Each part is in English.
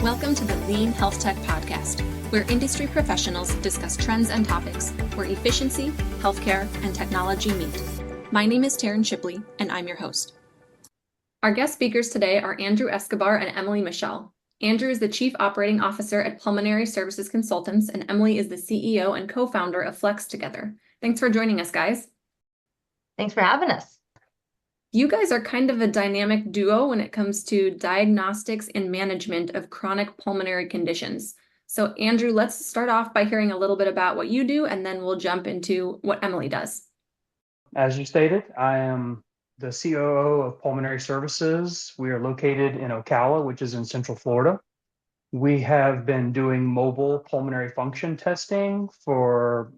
Welcome to the Lean Health Tech Podcast, where industry professionals discuss trends and topics where efficiency, healthcare, and technology meet. My name is Taryn Shipley, and I'm your host. Our guest speakers today are Andrew Escobar and Emily Mischel. Andrew is the Chief Operating Officer at Pulmonary Services Consultants, and Emily is the CEO and co-founder of Flex Together. Thanks for joining us, guys. Thanks for having us. You guys are kind of a dynamic duo when it comes to diagnostics and management of chronic pulmonary conditions. So Andrew, let's start off by hearing a little bit about what you do, and then we'll jump into what Emily does. As you stated, I am the COO of Pulmonary Services. We are located in Ocala, which is in Central Florida. We have been doing mobile pulmonary function testing for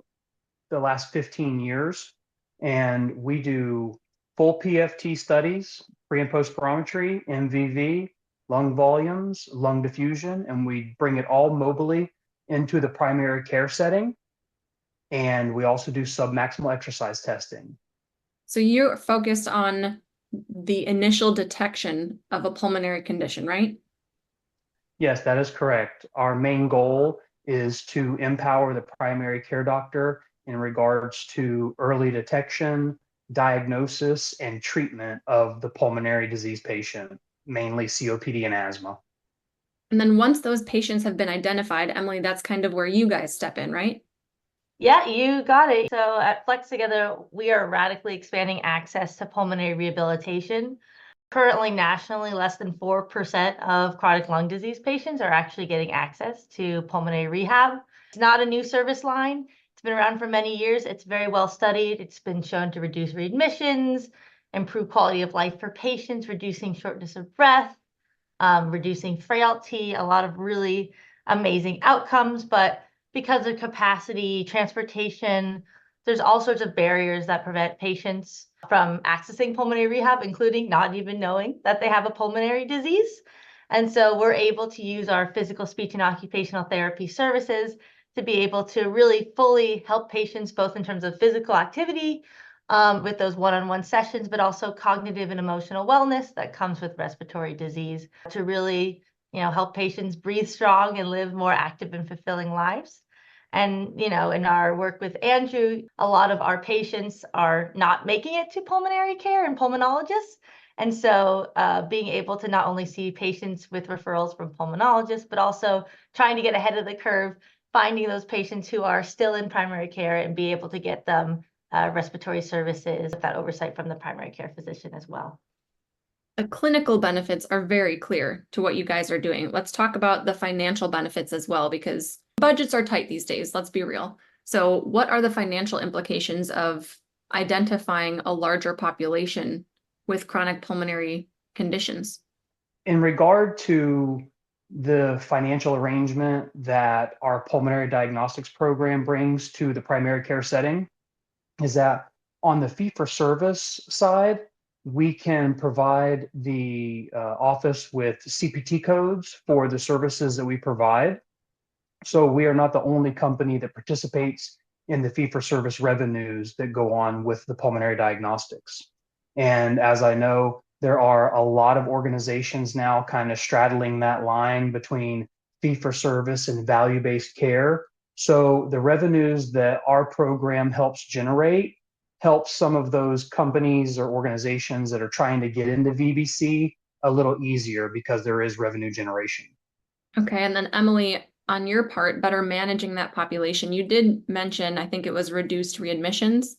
the last 15 years, and we do full PFT studies, pre and post spirometry, MVV, lung volumes, lung diffusion, and we bring it all mobily into the primary care setting. And we also do submaximal exercise testing. So you're focused on the initial detection of a pulmonary condition, right? Yes, that is correct. Our main goal is to empower the primary care doctor in regards to early detection, diagnosis, and treatment of the pulmonary disease patient, mainly COPD and asthma. And then once those patients have been identified, Emily, that's kind of where you guys step in, right? Yeah, you got it. So at Flex Together, we are radically expanding access to pulmonary rehabilitation. Currently, nationally, less than 4% of chronic lung disease patients are actually getting access to pulmonary rehab. It's not a new service line. It's been around for many years. It's very well studied. It's been shown to reduce readmissions, improve quality of life for patients, reducing shortness of breath, reducing frailty, a lot of really amazing outcomes. But because of capacity, transportation, there's all sorts of barriers that prevent patients from accessing pulmonary rehab, including not even knowing that they have a pulmonary disease. And so we're able to use our physical, speech, and occupational therapy services to be able to really fully help patients, both in terms of physical activity with those one-on-one sessions, but also cognitive and emotional wellness that comes with respiratory disease to really, help patients breathe strong and live more active and fulfilling lives. And, in our work with Andrew, a lot of our patients are not making it to pulmonary care and pulmonologists. And so being able to not only see patients with referrals from pulmonologists, but also trying to get ahead of the curve, finding those patients who are still in primary care and be able to get them respiratory services with that oversight from the primary care physician as well. The clinical benefits are very clear to what you guys are doing. Let's talk about the financial benefits as well, because budgets are tight these days, let's be real. So what are the financial implications of identifying a larger population with chronic pulmonary conditions? In regard to the financial arrangement that our pulmonary diagnostics program brings to the primary care setting is that on the fee-for-service side, we can provide the office with CPT codes for the services that we provide. So we are not the only company that participates in the fee-for-service revenues that go on with the pulmonary diagnostics. And as I know, there are a lot of organizations now kind of straddling that line between fee-for-service and value-based care. So the revenues that our program helps generate helps some of those companies or organizations that are trying to get into VBC a little easier because there is revenue generation. Okay, and then Emily, on your part, better managing that population, you did mention, I think it was reduced readmissions.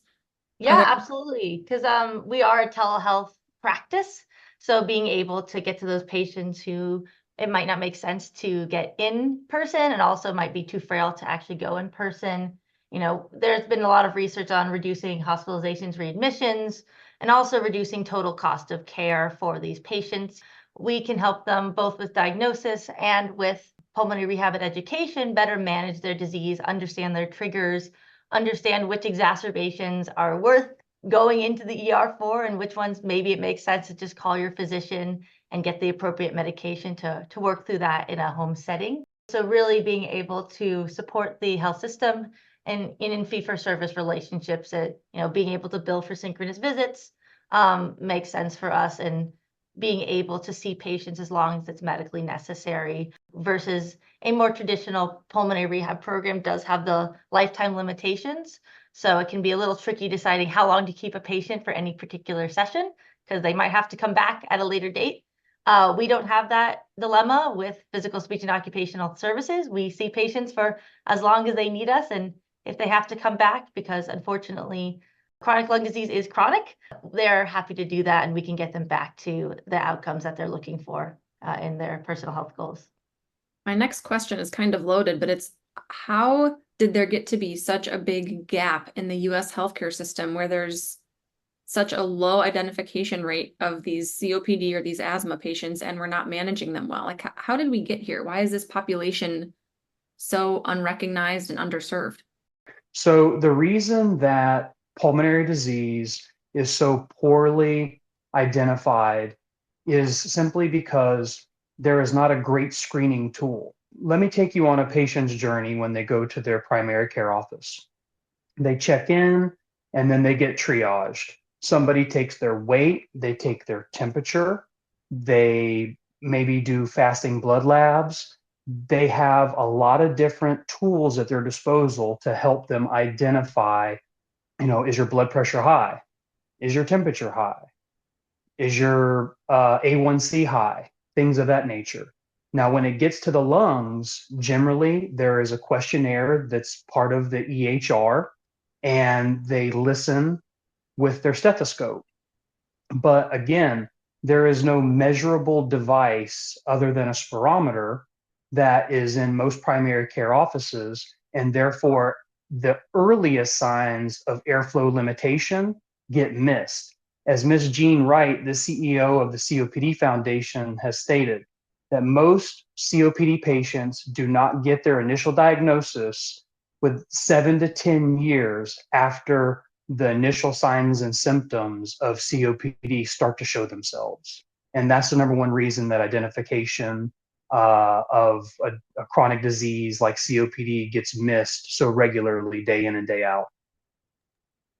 Yeah, absolutely. Because we are a telehealth practice. So being able to get to those patients who it might not make sense to get in person and also might be too frail to actually go in person. There's been a lot of research on reducing hospitalizations, readmissions, and also reducing total cost of care for these patients. We can help them both with diagnosis and with pulmonary rehab and education, better manage their disease, understand their triggers, understand which exacerbations are worth going into the ER for and which ones maybe it makes sense to just call your physician and get the appropriate medication to work through that in a home setting. So really being able to support the health system and in fee-for-service relationships, being able to bill for synchronous visits makes sense for us. And being able to see patients as long as it's medically necessary versus a more traditional pulmonary rehab program does have the lifetime limitations. So it can be a little tricky deciding how long to keep a patient for any particular session because they might have to come back at a later date. We don't have that dilemma with physical speech and occupational services. We see patients for as long as they need us, and if they have to come back, because unfortunately chronic lung disease is chronic, they're happy to do that, and we can get them back to the outcomes that they're looking for in their personal health goals. My next question is kind of loaded, but it's how did there get to be such a big gap in the US healthcare system where there's such a low identification rate of these COPD or these asthma patients and we're not managing them well? Like, how did we get here? Why is this population so unrecognized and underserved? So the reason that pulmonary disease is so poorly identified is simply because there is not a great screening tool. Let me take you on a patient's journey when they go to their primary care office. They check in and then they get triaged. Somebody takes their weight, they take their temperature, they maybe do fasting blood labs. They have a lot of different tools at their disposal to help them identify, is your blood pressure high? Is your temperature high? Is your A1C high? Things of that nature. Now, when it gets to the lungs, generally there is a questionnaire that's part of the EHR, and they listen with their stethoscope. But again, there is no measurable device other than a spirometer that is in most primary care offices, and therefore the earliest signs of airflow limitation get missed. As Ms. Jean Wright, the CEO of the COPD Foundation, has stated, that most COPD patients do not get their initial diagnosis with 7 to 10 years after the initial signs and symptoms of COPD start to show themselves. And that's the number one reason that identification of a chronic disease like COPD gets missed so regularly day in and day out.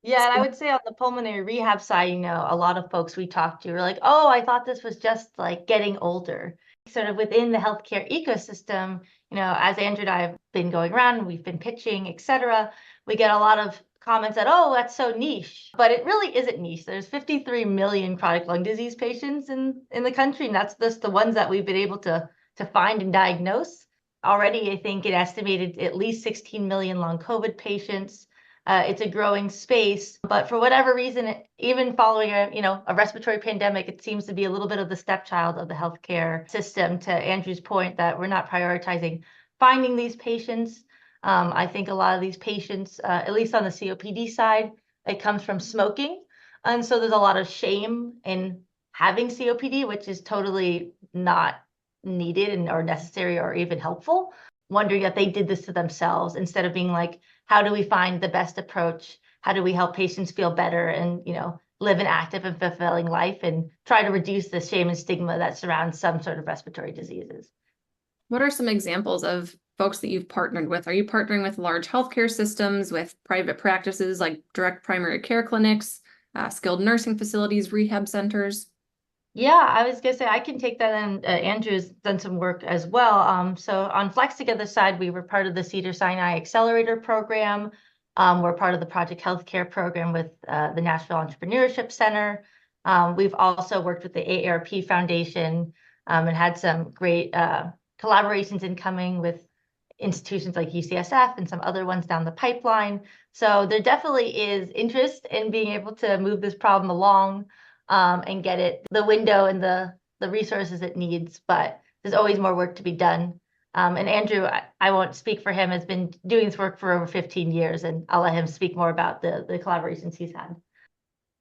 Yeah, and I would say on the pulmonary rehab side, a lot of folks we talked to were like, oh, I thought this was just like getting older. Sort of within the healthcare ecosystem, as Andrew and I have been going around, we've been pitching, et cetera, we get a lot of comments that, oh, that's so niche. But it really isn't niche. There's 53 million chronic lung disease patients in the country, and that's just the ones that we've been able to find and diagnose. Already, I think it estimated at least 16 million long COVID patients. It's a growing space, but for whatever reason, even following a respiratory pandemic, it seems to be a little bit of the stepchild of the healthcare system. To Andrew's point, that we're not prioritizing finding these patients. I think a lot of these patients, at least on the COPD side, it comes from smoking, and so there's a lot of shame in having COPD, which is totally not needed or necessary or even helpful. Wondering that they did this to themselves instead of being like, how do we find the best approach? How do we help patients feel better and, live an active and fulfilling life and try to reduce the shame and stigma that surrounds some sort of respiratory diseases? What are some examples of folks that you've partnered with? Are you partnering with large healthcare systems, with private practices like direct primary care clinics, skilled nursing facilities, rehab centers? Yeah, I was gonna say I can take that, and Andrew's done some work as well. So on Flex Together side, we were part of the Cedars-Sinai Accelerator Program. We're part of the Project Healthcare Program with the Nashville Entrepreneurship Center. We've also worked with the AARP Foundation and had some great collaborations incoming with institutions like UCSF and some other ones down the pipeline. So there definitely is interest in being able to move this problem along and get it the window and the resources it needs, but there's always more work to be done. And Andrew, I won't speak for him, has been doing this work for over 15 years, and I'll let him speak more about the collaborations he's had.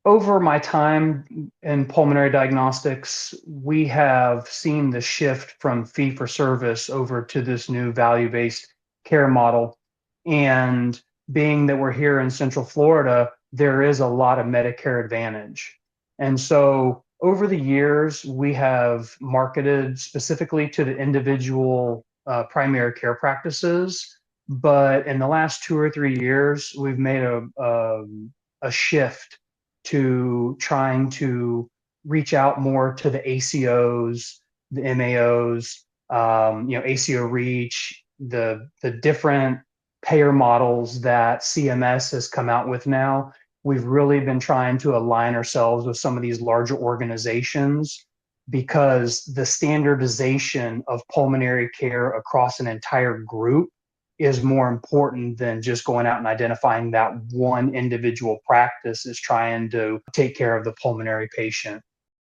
Over my time in pulmonary diagnostics, we have seen the shift from fee for service over to this new value-based care model. And being that we're here in Central Florida, there is a lot of Medicare Advantage. And so over the years, we have marketed specifically to the individual primary care practices. But in the last 2 or 3 years, we've made a shift to trying to reach out more to the ACOs, the MAOs, ACO Reach, the different payer models that CMS has come out with now. We've really been trying to align ourselves with some of these larger organizations because the standardization of pulmonary care across an entire group is more important than just going out and identifying that one individual practice is trying to take care of the pulmonary patient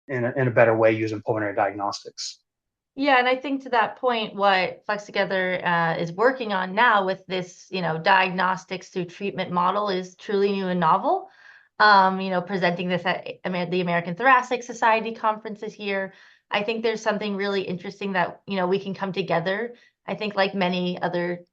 in a better way using pulmonary diagnostics. Yeah, and I think to that point, what Flex Together is working on now with this, diagnostics through treatment model is truly new and novel. Presenting this at the American Thoracic Society conference this year, I think there's something really interesting that, we can come together. I think like many other,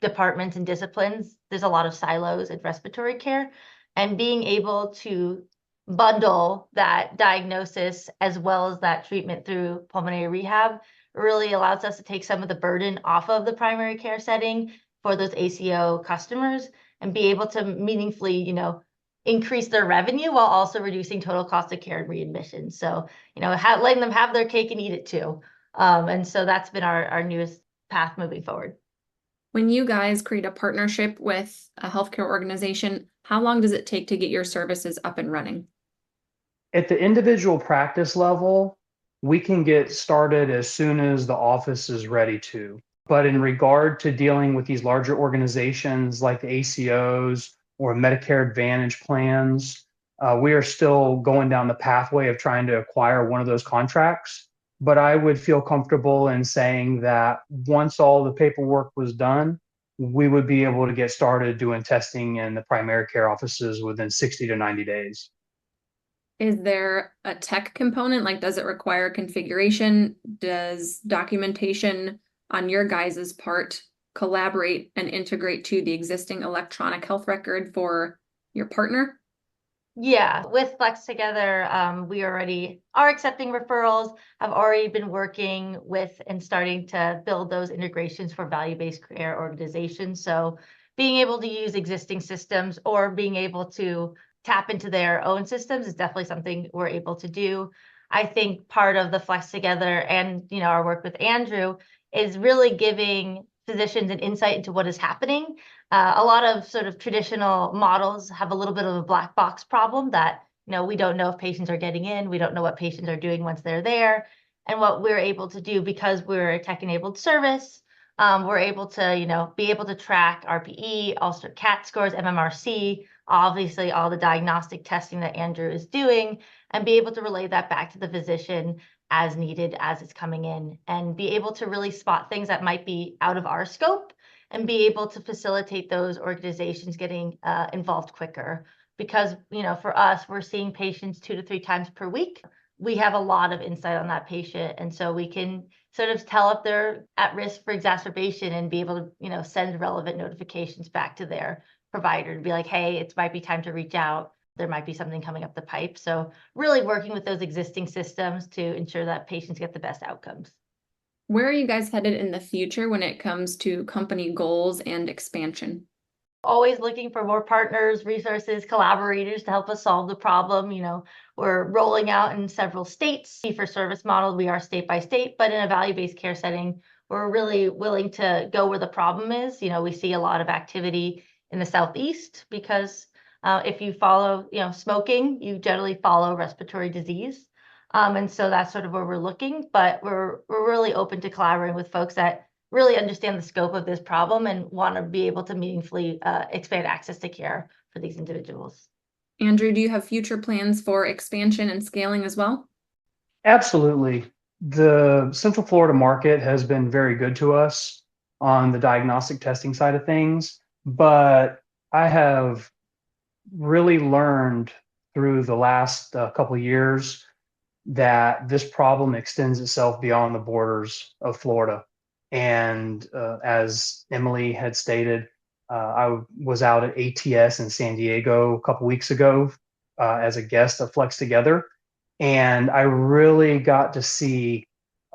departments and disciplines, there's a lot of silos in respiratory care, and being able to bundle that diagnosis as well as that treatment through pulmonary rehab really allows us to take some of the burden off of the primary care setting for those ACO customers and be able to meaningfully, increase their revenue while also reducing total cost of care and readmission. So, letting them have their cake and eat it too. And so that's been our newest path moving forward. When you guys create a partnership with a healthcare organization, how long does it take to get your services up and running? At the individual practice level, we can get started as soon as the office is ready to. But in regard to dealing with these larger organizations like the ACOs or Medicare Advantage plans, we are still going down the pathway of trying to acquire one of those contracts. But I would feel comfortable in saying that once all the paperwork was done, we would be able to get started doing testing in the primary care offices within 60 to 90 days. Is there a tech component? Like, does it require configuration? Does documentation on your guys' part collaborate and integrate to the existing electronic health record for your partner? Yeah, with Flex Together, we already are accepting referrals, have already been working with and starting to build those integrations for value-based care organizations. So being able to use existing systems or being able to tap into their own systems is definitely something we're able to do. I think part of the Flex Together and our work with Andrew is really giving physicians an insight into what is happening. A lot of sort of traditional models have a little bit of a black box problem that we don't know if patients are getting in, we don't know what patients are doing once they're there. And what we're able to do, because we're a tech-enabled service, we're able to be able to track RPE, also CAT scores, MMRC, obviously all the diagnostic testing that Andrew is doing, and be able to relay that back to the physician as needed as it's coming in, and be able to really spot things that might be out of our scope and be able to facilitate those organizations getting involved quicker. Because for us, we're seeing patients 2 to 3 times per week. We have a lot of insight on that patient, and so we can sort of tell if they're at risk for exacerbation and be able to send relevant notifications back to their provider to be like, hey, it might be time to reach out. There might be something coming up the pipe. So really working with those existing systems to ensure that patients get the best outcomes. Where are you guys headed in the future when it comes to company goals and expansion? Always looking for more partners, resources, collaborators to help us solve the problem. We're rolling out in several states. Fee-for-service model, we are state by state, but in a value-based care setting, we're really willing to go where the problem is. We see a lot of activity in the Southeast because if you follow, smoking, you generally follow respiratory disease. And so that's sort of where we're looking, but we're really open to collaborating with folks that really understand the scope of this problem and want to be able to meaningfully expand access to care for these individuals. Andrew, do you have future plans for expansion and scaling as well? Absolutely. The Central Florida market has been very good to us on the diagnostic testing side of things, but I have really learned through the last couple of years that this problem extends itself beyond the borders of Florida. And as Emily had stated, I was out at ATS in San Diego a couple weeks ago as a guest of Flex Together. And I really got to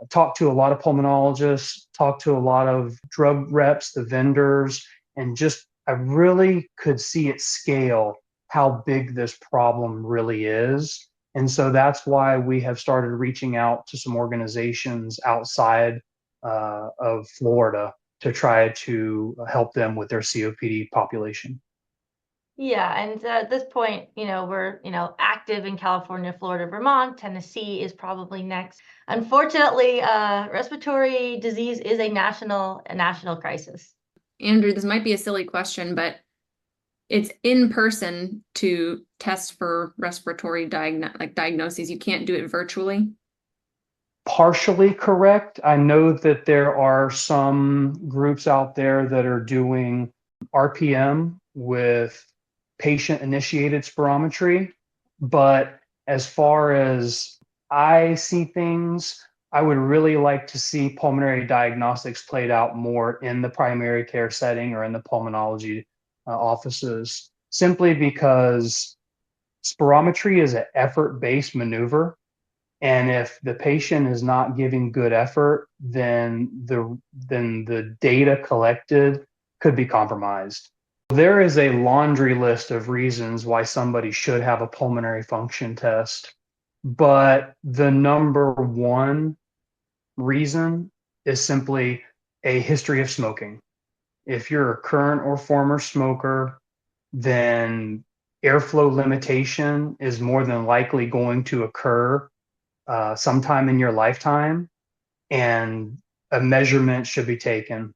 talk to a lot of pulmonologists, talk to a lot of drug reps, the vendors, and I really could see at scale how big this problem really is. And so that's why we have started reaching out to some organizations outside of Florida to try to help them with their COPD population. Yeah, and at this point, we're, active in California, Florida, Vermont. Tennessee is probably next. Unfortunately, respiratory disease is a national crisis. Andrew, this might be a silly question, but it's in person to test for respiratory diagnoses. You can't do it virtually. Partially correct. I know that there are some groups out there that are doing RPM with patient-initiated spirometry, but as far as I see things, I would really like to see pulmonary diagnostics played out more in the primary care setting or in the pulmonology offices, simply because spirometry is an effort-based maneuver. And if the patient is not giving good effort, then the data collected could be compromised. There is a laundry list of reasons why somebody should have a pulmonary function test, but the number one reason is simply a history of smoking. If you're a current or former smoker, then airflow limitation is more than likely going to occur sometime in your lifetime, and a measurement should be taken.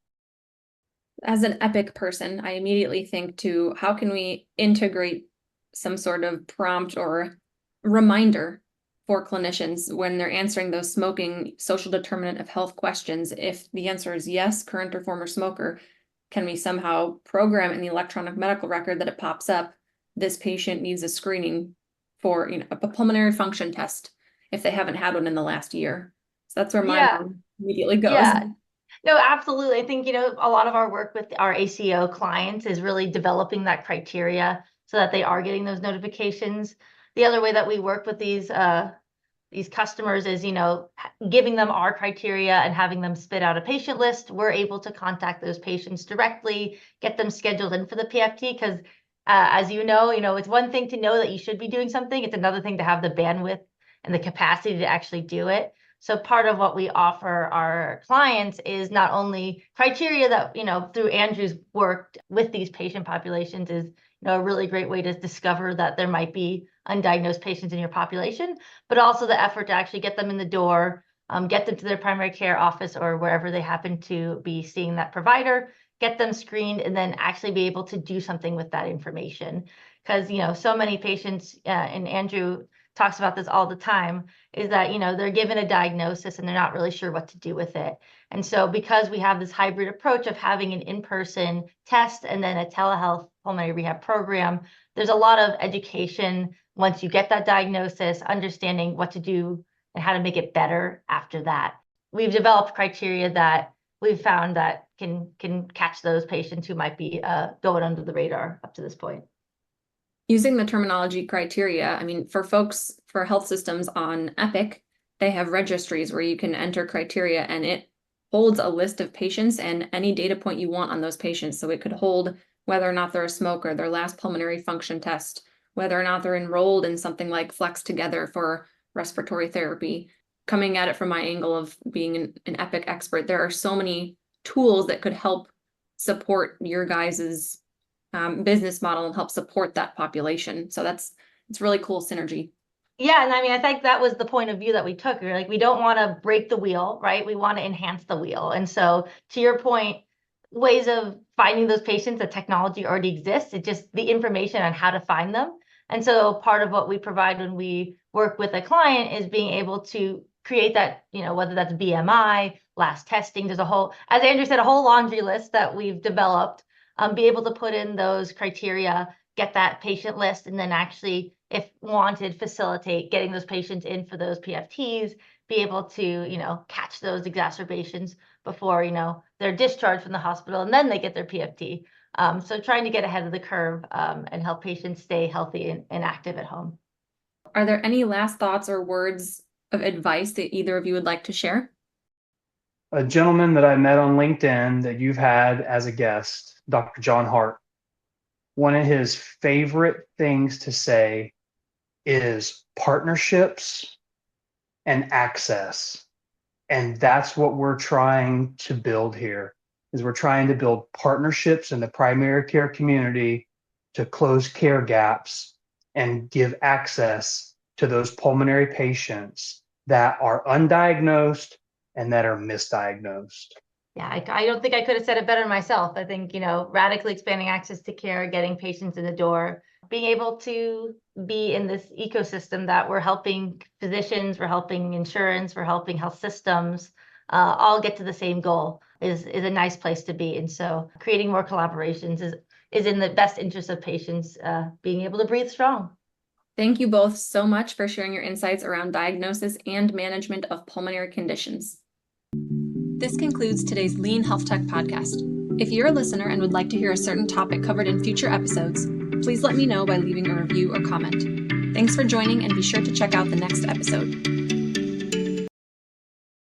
As an Epic person, I immediately think to how can we integrate some sort of prompt or reminder for clinicians when they're answering those smoking social determinant of health questions. If the answer is yes, current or former smoker, can we somehow program in the electronic medical record that it pops up, this patient needs a screening for a pulmonary function test if they haven't had one in the last year. So that's where my mind immediately goes. Yeah. No, absolutely. I think, a lot of our work with our ACO clients is really developing that criteria so that they are getting those notifications. The other way that we work with these customers is, giving them our criteria and having them spit out a patient list. We're able to contact those patients directly, get them scheduled in for the PFT, because as it's one thing to know that you should be doing something. It's another thing to have the bandwidth and the capacity to actually do it. So part of what we offer our clients is not only criteria that, through Andrew's work with these patient populations is, a really great way to discover that there might be undiagnosed patients in your population, but also the effort to actually get them in the door, get them to their primary care office or wherever they happen to be seeing that provider, get them screened, and then actually be able to do something with that information. Because, so many patients, and Andrew talks about this all the time, is that, they're given a diagnosis and they're not really sure what to do with it. And so because we have this hybrid approach of having an in-person test and then a telehealth pulmonary rehab program, there's a lot of education once you get that diagnosis, understanding what to do and how to make it better after that. We've developed criteria that we've found that can catch those patients who might be going under the radar up to this point. Using the terminology criteria, for health systems on Epic, they have registries where you can enter criteria and it holds a list of patients and any data point you want on those patients. So it could hold whether or not they're a smoker, their last pulmonary function test, whether or not they're enrolled in something like Flex Together for respiratory therapy. Coming at it from my angle of being an Epic expert, there are so many tools that could help support your guys's business model and help support that population. So it's really cool synergy. Yeah, and I think that was the point of view that we took. We're like, we don't want to break the wheel, right? We want to enhance the wheel. And so to your point, ways of finding those patients, the technology already exists. It's just the information on how to find them. And so part of what we provide when we work with a client is being able to create that, whether that's BMI, last testing, there's as Andrew said, a whole laundry list that we've developed, be able to put in those criteria, get that patient list, and then actually, if wanted, facilitate getting those patients in for those PFTs, be able to, catch those exacerbations before, they're discharged from the hospital and then they get their PFT. So trying to get ahead of the curve and help patients stay healthy and active at home. Are there any last thoughts or words of advice that either of you would like to share? A gentleman that I met on LinkedIn that you've had as a guest, Dr. John Hart, one of his favorite things to say is partnerships and access. And that's what we're trying to build here, is we're trying to build partnerships in the primary care community to close care gaps and give access to those pulmonary patients that are undiagnosed and that are misdiagnosed. Yeah, I don't think I could have said it better myself. I think, radically expanding access to care, getting patients in the door, being able to be in this ecosystem that we're helping physicians, we're helping insurance, we're helping health systems, all get to the same goal is a nice place to be. And so creating more collaborations is in the best interest of patients being able to breathe strong. Thank you both so much for sharing your insights around diagnosis and management of pulmonary conditions. This concludes today's Lean Health Tech podcast. If you're a listener and would like to hear a certain topic covered in future episodes, please let me know by leaving a review or comment. Thanks for joining, and be sure to check out the next episode.